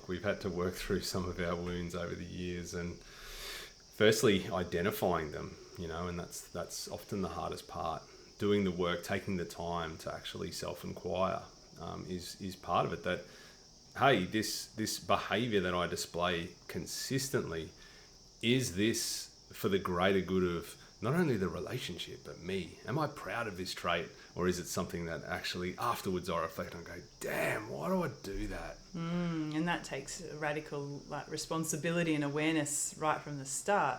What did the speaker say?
like we've had to work through some of our wounds over the years, and firstly identifying them, and that's often the hardest part. Doing the work, taking the time to actually self-inquire is part of it. That, hey, this behavior that I display consistently, is this for the greater good of not only the relationship but me? Am I proud of this trait, or is it something that actually afterwards I reflect on and go, damn, why do I do that? And that takes radical responsibility and awareness right from the start.